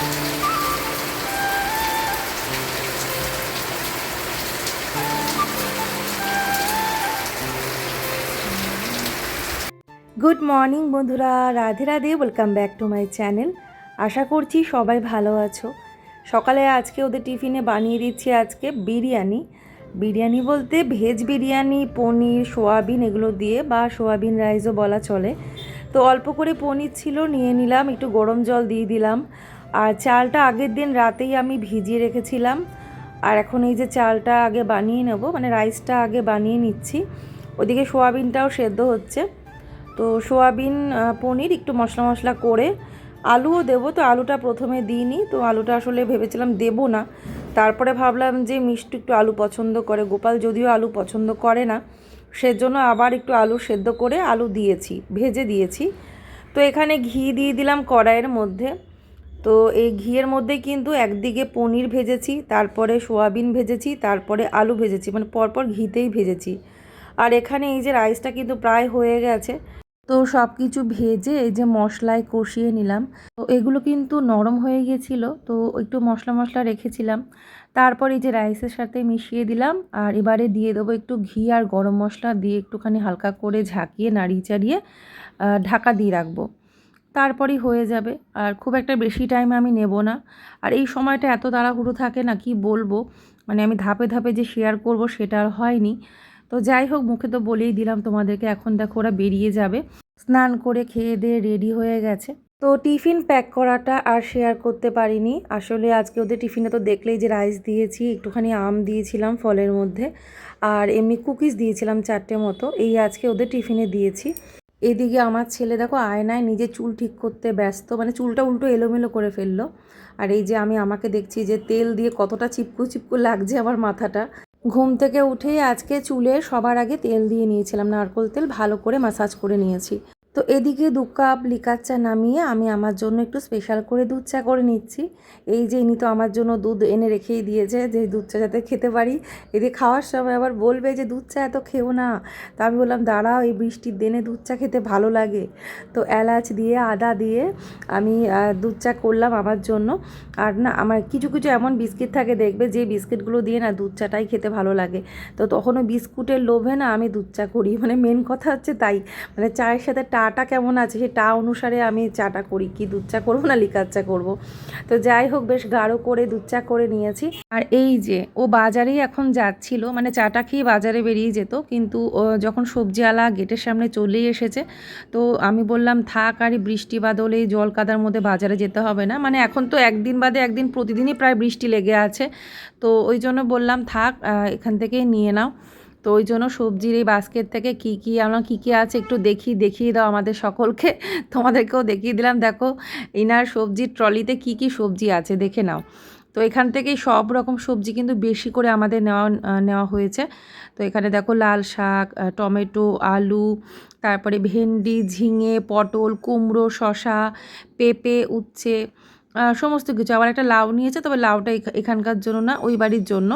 Good morning বন্ধুরা, Radhe Radhe, welcome back to my channel. আশা করছি সবাই ভালো আছো। সকালে আজকে ওদের টিফিনে বানিয়ে দিচ্ছি আজকে বিরিয়ানি বলতে ভেজ বিরিয়ানি, পনির, সোয়াবিন এগুলো দিয়ে, বা সোয়াবিন রাইসও বলা চলে। তো অল্প করে পনির ছিল, নিয়ে নিলাম, একটু গরম জল দিয়ে দিলাম। আর চালটা আগের দিন রাতেই আমি ভিজিয়ে রেখেছিলাম। আর এখন এই যে চালটা আগে বানিয়ে নেব, মানে রাইসটা আগে বানিয়ে নিচ্ছি। ওদিকে সোয়াবিনটাও সেদ্ধ হচ্ছে। তো সোয়াবিন, পনির একটু মশলা মশলা করে, আলুও দেবো। তো আলুটা প্রথমে দিইনি, তো আলুটা আসলে ভেবেছিলাম দেবো না। তারপরে ভাবলাম যে মিষ্টি একটু আলু পছন্দ করে, গোপাল যদিও আলু পছন্দ করে না, সেজন্য আবার একটু আলু সেদ্ধ করে আলু দিয়েছি, ভেজে দিয়েছি। তো এখানে ঘি দিয়ে দিলাম কড়াইয়ের মধ্যে। তো এই ঘিয়ের মধ্যে কিন্তু একদিকে পনির ভেজেছি, তারপরে সোয়াবিন ভেজেছি, তারপরে আলু ভেজেছি, মানে পরপর ঘিতেই ভেজেছি। আর এখানে এই যে রাইসটা কিন্তু প্রায় হয়ে গেছে। তো সব কিছু ভেজে এই যে মশলায় কষিয়ে নিলাম। তো এগুলো কিন্তু নরম হয়ে গেছিলো, তো একটু মশলা মশলা রেখেছিলাম। তারপর এই যে রাইসের সাথে মিশিয়ে দিলাম। আর এবারে দিয়ে দেবো একটু ঘি আর গরম মশলা দিয়ে একটুখানি হালকা করে ঝাঁকিয়ে নাড়িয়ে চাড়িয়ে ঢাকা দিয়ে রাখবো। তারপরই হয়ে যাবে। আর খুব একটা বেশি টাইম আমি নেব না। আর এই সময়টা এত তাড়াহুড়ো থাকে না, কি বলবো, মানে আমি ধাপে ধাপে যে শেয়ার করব সেটা আর হয়নি। তো যাই হোক, মুখে তো বলেই দিলাম তোমাদেরকে। এখন দেখো ওরা বেরিয়ে যাবে, স্নান করে খেয়ে দিয়ে রেডি হয়ে গেছে। তো টিফিন প্যাক করাটা আর শেয়ার করতে পারিনি আসলে। আজকে ওদের টিফিনে তো দেখলেই যে রাইস দিয়েছি, একটুখানি আম দিয়েছিলাম ফলের মধ্যে, আর এমনি কুকিজ দিয়েছিলাম 4টে মতো, এই আজকে ওদের টিফিনে দিয়েছি। এদিকে আমার ছেলে দেখো আয়নায় নিজে চুল ঠিক করতে ব্যস্ত, মানে চুলটা উল্টো এলোমেলো করে ফেললো। আর এই যে আমি আমাকে দেখছি যে তেল দিয়ে কতটা চিপকু চিপকু লাগছে আমার মাথাটা। ঘুম থেকে উঠেই আজকে চুলে সবার আগে তেল দিয়ে নিয়েছিলাম, নারকোল তেল, ভালো করে ম্যাসাজ করে নিয়েছি। তো এদিকে 2 কাপ লিকার চা নামিয়ে আমি আমার জন্য একটু স্পেশাল করে দুধ চা করে নিচ্ছি। এই যে ইনি তো আমার জন্য দুধ এনে রেখেই দিয়েছে, যে দুধ চা যাতে খেতে পারি। এদিকে খাওয়ার সময় আবার বলবে যে দুধ চা এত খেও না। তা আমি বললাম দাঁড়াও, এই বৃষ্টির দিনে দুধ চা খেতে ভালো লাগে। তো এলাচ দিয়ে, আদা দিয়ে আমি দুধ চা করলাম আমার জন্য। আর না, আমার কিছু কিছু এমন বিস্কিট থাকে দেখবে, যে বিস্কিটগুলো দিয়ে না দুধ চাটাই খেতে ভালো লাগে। তো তখনও বিস্কুটের লোভে না আমি দুধ চা করি, মানে মেন কথা হচ্ছে তাই। মানে চায়ের সাথে টাটা কেমন আছে সেই টা অনুসারে আমি চাটা করি, কি দুধ চা করবো না লিকার চা করবো। তো যাই হোক, বেশ গাঢ় করে দুধ চা করে নিয়েছি। আর এই যে ও বাজারেই এখন যাচ্ছিল, মানে চাটা খেয়ে বাজারে বেরিয়ে যেত, কিন্তু যখন সবজিওয়ালা গেটের সামনে চলেই এসেছে, তো আমি বললাম থাক, আর বৃষ্টি বাদলে এই জল কাদার মধ্যে বাজারে যেতে হবে না। মানে এখন তো একদিন বাদে একদিন প্রতিদিনই প্রায় বৃষ্টি লেগে আছে। তো ওই জন্য বললাম থাক, এখান থেকেই নিয়ে নাও। তো ওই জন্য সবজির এই বাস্কেট থেকে কী কী আছে একটু দেখিয়ে দাও আমাদের সকলকে। তোমাদেরকেও দেখিয়ে দিলাম, দেখো ইনার সবজির ট্রলিতে কী সবজি আছে দেখে নাও। তো এখান থেকেই সব রকম সবজি কিন্তু বেশি করে আমাদের নেওয়া হয়েছে। তো এখানে দেখো লাল শাক, টমেটো, আলু, তারপরে ভেন্ডি, ঝিঙে, পটল, কুমড়ো, শসা, পেঁপে, উচ্ছে, সমস্ত কিছু। আবার একটা লাউ নিয়েছে, তবে লাউটা এখানকার জন্য না, ওই বাড়ির জন্য।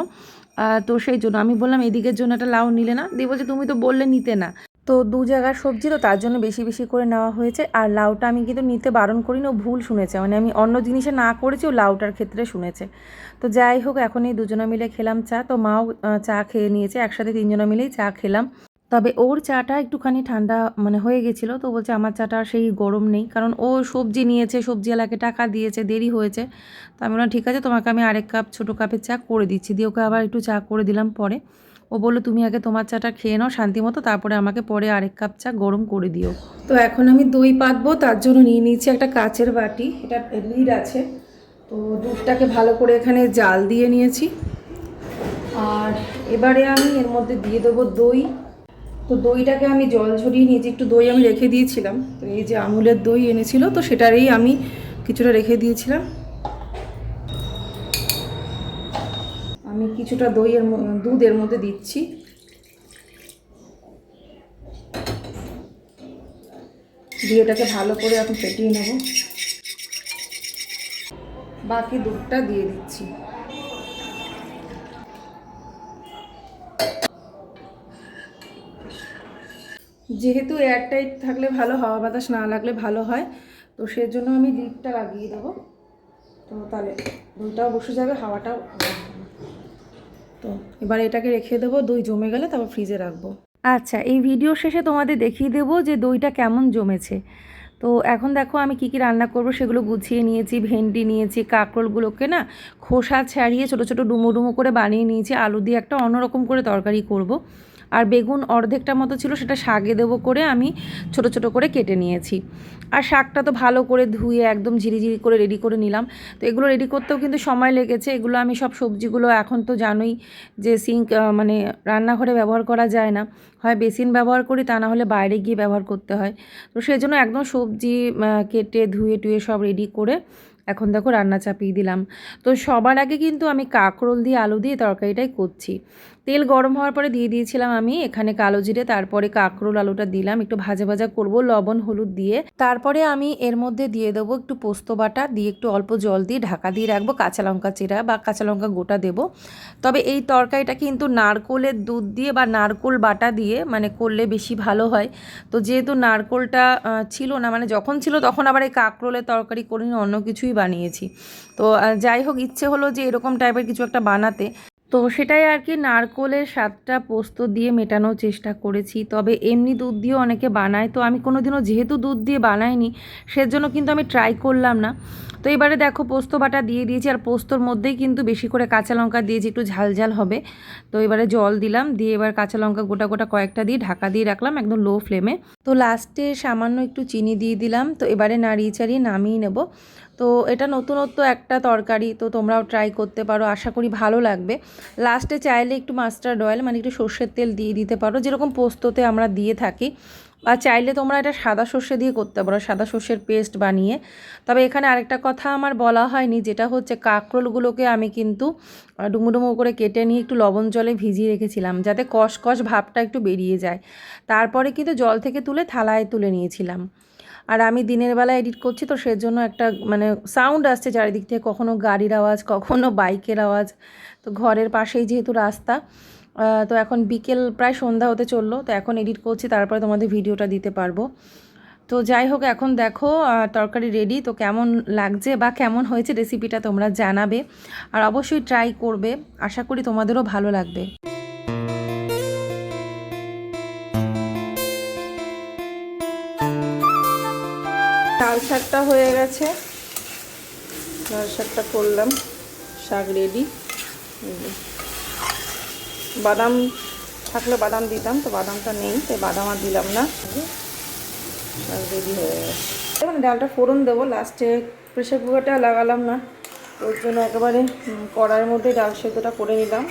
তো সেই জন্য আমি বললাম এদিকের জন্য একটা লাউ নিলে না, দিয়ে বলছে তুমি তো বললে নিতে না। তো 2 জায়গার সবজি, তো তার জন্য বেশি বেশি করে নেওয়া হয়েছে। আর লাউটা আমি কিন্তু নিতে বারণ করিনি, ও ভুল শুনেছে, মানে আমি অন্য জিনিসে না করেছি, ও লাউটার ক্ষেত্রে শুনেছে। তো যাই হোক, এখন এই দুজনে মিলে খেলাম চা। তো মাও চা খেয়ে নিয়েছে, একসাথে 3 জনে মিলেই চা খেলাম। তবে ওর চাটা একটুখানি ঠান্ডা মানে হয়ে গেছিলো, তো বলছে আমার চাটা আর সেই গরম নেই, কারণ ও সবজি নিয়েছে, সবজিওয়ালাকে টাকা দিয়েছে, দেরি হয়েছে। তো আমি বললাম ঠিক আছে, তোমাকে আমি আরেক কাপ ছোটো কাপের চা করে দিচ্ছি, দিয়ে ওকে আবার একটু চা করে দিলাম পরে। ও বললো তুমি আগে তোমার চাটা খেয়ে নাও শান্তি মতো, তারপরে আমাকে পরে আরেক কাপ চা গরম করে দিও। তো এখন আমি দই পাতবো, তার জন্য নিয়ে নিচ্ছি একটা কাচের বাটি, এটা লিড আছে। তো দুধটাকে ভালো করে এখানে জাল দিয়ে নিয়েছি। আর এবারে আমি এর মধ্যে দিয়ে দেবো দই। তো দইটাকে আমি জল ঝরিয়ে নিয়েছি, একটু দই আমি রেখে দিয়েছিলাম। তো এই যে আমুলের দই এনেছিল, তো সেটারই আমি কিছুটা রেখে দিয়েছিলাম। আমি কিছুটা দুধের মধ্যে দিচ্ছি। দিয়ে এটাকে ভালো করে এখন ফেটিয়ে নেব। বাকি দুধটা দিয়ে দিচ্ছি। যেহেতু এয়ারটাইট থাকলে ভালো, হাওয়া বাতাস না লাগলে ভালো হয়, তো সেজন্য আমি লিডটা লাগিয়ে দেবো। তো তাহলে দইটাও বসে যাবে, হাওয়াটাও হবে না। তো এবার এটাকে রেখে দেবো, দই জমে গেলে তারপর ফ্রিজে রাখবো। আচ্ছা, এই ভিডিও শেষে তোমাদের দেখিয়ে দেবো যে দইটা কেমন জমেছে। তো এখন দেখো আমি কি কি রান্না করব সেগুলো গুছিয়ে নিয়েছি। ভেন্ডি নিয়েছি, কাঁকরোলগুলোকে না খোসা ছাড়িয়ে ছোটো ছোটো ডুমো ডুমো করে বানিয়ে নিয়েছি। আলু দিয়ে একটা অন্যরকম করে তরকারি করব। আর বেগুন অর্ধেকটা মতো ছিল, সেটা শাকে দেবো করে আমি ছোট ছোট করে কেটে নিয়েছি। আর শাকটা তো ভালো করে ধুয়ে একদম ঝিরিঝিরি করে রেডি করে নিলাম। তো এগুলো রেডি করতেও কিন্তু সময় লেগেছে। এগুলো আমি সব সবজিগুলো এখন তো জানোই যে সিঙ্ক মানে রান্নাঘরে ব্যবহার করা যায় না, হয় বেসিন ব্যবহার করি, তা না হলে বাইরে গিয়ে ব্যবহার করতে হয়। তো সেই জন্য একদম সবজি কেটে ধুয়ে টুয়ে সব রেডি করে এখন দেখো রান্না চাপিয়ে দিলাম। তো সবার আগে কিন্তু আমি কাঁকরোল দিয়ে আলু দিয়ে তরকারিটাই করছি। তেল গরম হওয়ার পরে দিয়ে দিয়েছিলাম আমি এখানে কালো জিরে, তারপরে কাঁকরোল আলুটা দিলাম, একটু ভাজা ভাজা করব লবণ হলুদ দিয়ে। তারপরে আমি এর মধ্যে দিয়ে দেবো একটু পোস্ত বাটা দিয়ে, একটু অল্প জল দিয়ে ঢাকা দিয়ে রাখবো, কাঁচা লঙ্কা চিরা বা কাঁচা লঙ্কা গোটা দেবো। তবে এই তরকারিটা কিন্তু নারকোলের দুধ দিয়ে বা নারকোল বাটা দিয়ে মানে করলে বেশি ভালো হয়। তো যেহেতু নারকোলটা ছিল না, মানে যখন ছিল তখন আবার এই কাঁকরোলের তরকারি করিনি, অন্য কিছুই বানিয়েছি। তো যাই হোক, ইচ্ছে হলো যে এরকম টাইপের কিছু একটা বানাতে। তো সেটাই আর কি, নারকোলের স্বাদটা পোস্ত দিয়ে মেটানোর চেষ্টা করেছি। তবে এমনি দুধ দিয়েও অনেকে বানায়, তো আমি কোনোদিনও যেহেতু দুধ দিয়ে বানাইনি সেজন্য কিন্তু আমি ট্রাই করলাম না। তো এবারে দেখো পোস্ত বাটা দিয়ে দিয়েছি, আর পোস্তর মধ্যেই কিন্তু বেশি করে কাঁচা লঙ্কা দিয়েছি, একটু ঝাল ঝাল হবে। তো এবারে জল দিলাম, দিয়ে এবার কাঁচা লঙ্কা গোটা গোটা কয়েকটা দিয়ে ঢাকা দিয়ে রাখলাম একদম লো ফ্লেমে। তো লাস্টে সামান্য একটু চিনি দিয়ে দিলাম। তো এবারে নাড়িয়ে চাড়িয়ে নামিয়ে নেব। তো এটা নতুনত্ব একটা তরকারি, তো তোমরাও ট্রাই করতে পারো, আশা করি ভালো লাগবে। লাস্টে চাইলে একটু মাস্টার্ড অয়েল মানে একটু সর্ষের তেল দিয়ে দিতে পারো, যেরকম পোস্ততে আমরা দিয়ে থাকি। আর চাইলে তোমরা এটা সাদা সর্ষে দিয়ে করতে পারো, সাদা সর্ষের পেস্ট বানিয়ে। তবে এখানে আরেকটা কথা আমার বলা হয়নি, যেটা হচ্ছে কাঁকরোলগুলোকে আমি কিন্তু ডুমো ডুমো করে কেটে নিয়ে একটু লবণ জলে ভিজিয়ে রেখেছিলাম, যাতে কষকষ ভাবটা একটু বেরিয়ে যায়। তারপরে কিন্তু জল থেকে তুলে থালায় তুলে নিয়েছিলাম। আর আমি দিনের বেলা এডিট করছি, তো সেজন্য একটা মানে সাউন্ড আসছে চারিদিক থেকে, কখনো গাড়ির আওয়াজ, কখনো বাইকের আওয়াজ। তো ঘরের পাশেই যেহেতু রাস্তা, তো এখন বিকেল প্রায় সন্ধ্যা হতে চললো, তো এখন এডিট করছি, তারপরে তোমাদের ভিডিওটা দিতে পারবো। তো যাই হোক, এখন দেখো তরকারি রেডি। তো কেমন লাগছে বা কেমন হয়েছে রেসিপিটা তোমরা জানাবে, আর অবশ্যই ট্রাই করবে, আশা করি তোমাদেরও ভালো লাগবে। লাল শাকটা হয়ে গেছে, লাল শাকটা করলাম, শাক রেডি। বাদাম থাকলে বাদাম দিতাম, তো বাদামটা নেই, তাই বাদাম আর দিলাম না। শাক রেডি হয়ে গেছে। এখন ডালটা ফোড়ন দেবো লাস্টে, প্রেশার কুকারটা লাগালাম না, ওর জন্য একেবারে কড়াইয়ের মধ্যে ডাল সেদ্ধটা করে নিলাম।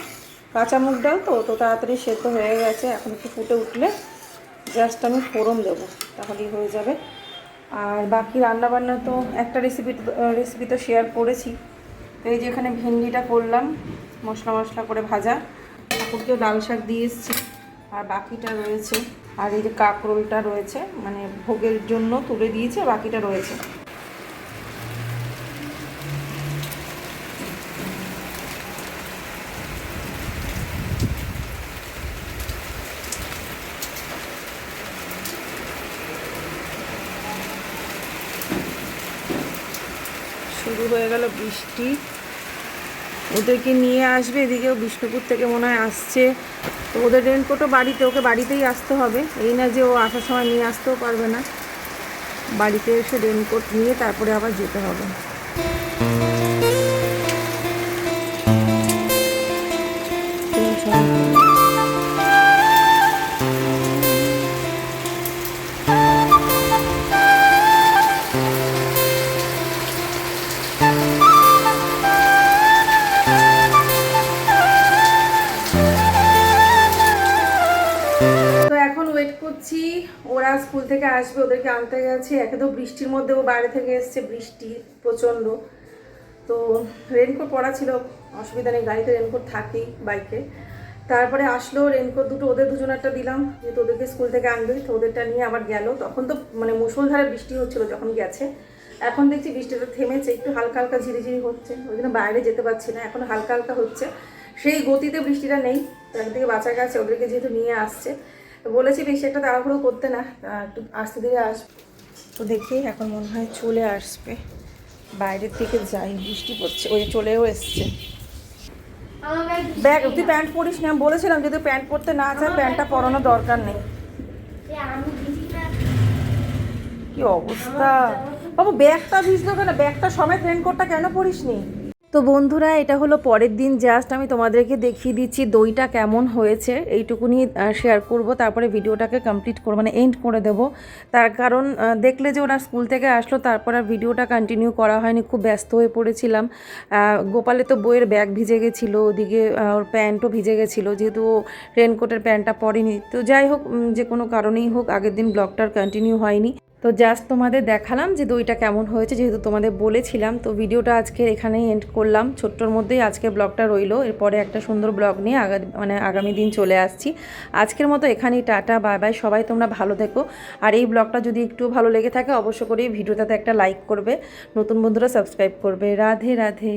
কাঁচা মুগ ডাল তো তো তাড়াতাড়ি সেদ্ধ হয়ে গেছে, এখন একটু ফুটে উঠলে জাস্ট আমি ফোড়ন দেবো, তাহলেই হয়ে যাবে। আর বাকি রান্নাবান্না তো একটা রেসিপি তো শেয়ার করেছি। তো এই যে এখানে ভেন্ডিটা করলাম মশলা মশলা করে ভাজা, ঠাকুরকেও লাল শাক দিয়ে এসেছি, আর বাকিটা রয়েছে। আর এই যে কাঁকরোলটা রয়েছে, মানে ভোগের জন্য তুলে দিয়েছে, বাকিটা রয়েছে। শুরু হয়ে গেল বৃষ্টি, ওদেরকে নিয়ে আসবে, এদিকেও বিষ্ণুপুর থেকে মনে হয় আসছে। তো ওদের রেনকোটও বাড়িতে, ওকে বাড়িতেই আসতে হবে, এই না যে ও আসার সময় নিয়ে আসতেও পারবে না, বাড়িতে এসে রেনকোট নিয়ে তারপরে আবার যেতে হবে। করছি, ওরা স্কুল থেকে আসবে, ওদেরকে আনতে গেছে। একে তো বৃষ্টির মধ্যে ও বাইরে থেকে এসছে, বৃষ্টি প্রচণ্ড। তো রেনকোট পরা ছিল, অসুবিধা নেই, গাড়িতে রেনকোট থাকেই বাইকে। তারপরে আসলো, রেনকোট দুটো ওদের দুজনেরটা দিলাম, যেহেতু ওদেরকে স্কুল থেকে আনবে, তো ওদেরটা নিয়ে আবার গেল। তখন তো মানে মুষলধারে বৃষ্টি হচ্ছিল যখন গেছে, এখন দেখছি বৃষ্টিটা থেমেছে, একটু হালকা হালকা ঝিরিঝিরি হচ্ছে, ওই জন্য বাইরে যেতে পারছি না, এখন হালকা হালকা হচ্ছে, সেই গতিতে বৃষ্টিটা নেই। তো একদিকে বাঁচা গেছে, ওদেরকে যেহেতু নিয়ে আসছে, বলেছি বেশি একটা তাড়াহুড়ো করতে না, একটু আস্তে ধীরে আসবে। তো দেখি এখন মনে হয় চলে আসবে, বাইরের থেকে যাই, বৃষ্টি পড়ছে, ওই চলেও এসছে। ব্যাগ, তুই প্যান্ট পরিস না, আমি বলেছিলাম যদি প্যান্ট পরতে না চায় প্যান্টটা পরানোর দরকার নেই। কি অবস্থা বাবু, ব্যাগটা ভিজলো কেন? ব্যাগটা সমেত রেনকোটটা কেন পরিসনি? তো বন্ধুরা, এটা হলো পরের দিন। জাস্ট আমি তোমাদেরকে দেখিয়ে দিচ্ছি দইটা কেমন হয়েছে, এইটুকুনি শেয়ার করব, তারপরে ভিডিওটাকে কমপ্লিট করবো, মানে এন্ড করে দেব। তার কারণ দেখলে যে ওরা স্কুল থেকে আসলো, তারপর আর ভিডিওটা কন্টিনিউ করা হয়নি, খুব ব্যস্ত হয়ে পড়েছিলাম। গোপালে তো বইয়ের ব্যাগ ভিজে গেছিলো, ওদিকে ওর প্যান্টও ভিজে গেছিলো, যেহেতু রেনকোটের প্যান্টটা পরেনি। তো যাই হোক, যে কোনো কারণেই হোক, আগের দিন ব্লগটার কন্টিনিউ হয়নি। তো জাস্ট তোমাদের দেখালাম যে দইটা কেমন হয়েছে, যেহেতু তোমাদের বলেছিলাম। তো ভিডিওটা আজকে এখানেই এন্ড করলাম, ছোট্টর মধ্যেই আজকে ব্লগটা রইলো। এরপরে একটা সুন্দর ব্লগ নিয়ে আগামী দিন চলে আসছি। আজকের মতো এখানেই টাটা, বাই বাই। সবাই তোমরা ভালো থেকো। আর এই ব্লগটা যদি একটু ভালো লেগে থাকে অবশ্য করেই ভিডিওটাতে একটা লাইক করবে, নতুন বন্ধুরা সাবস্ক্রাইব করবে। রাধে রাধে।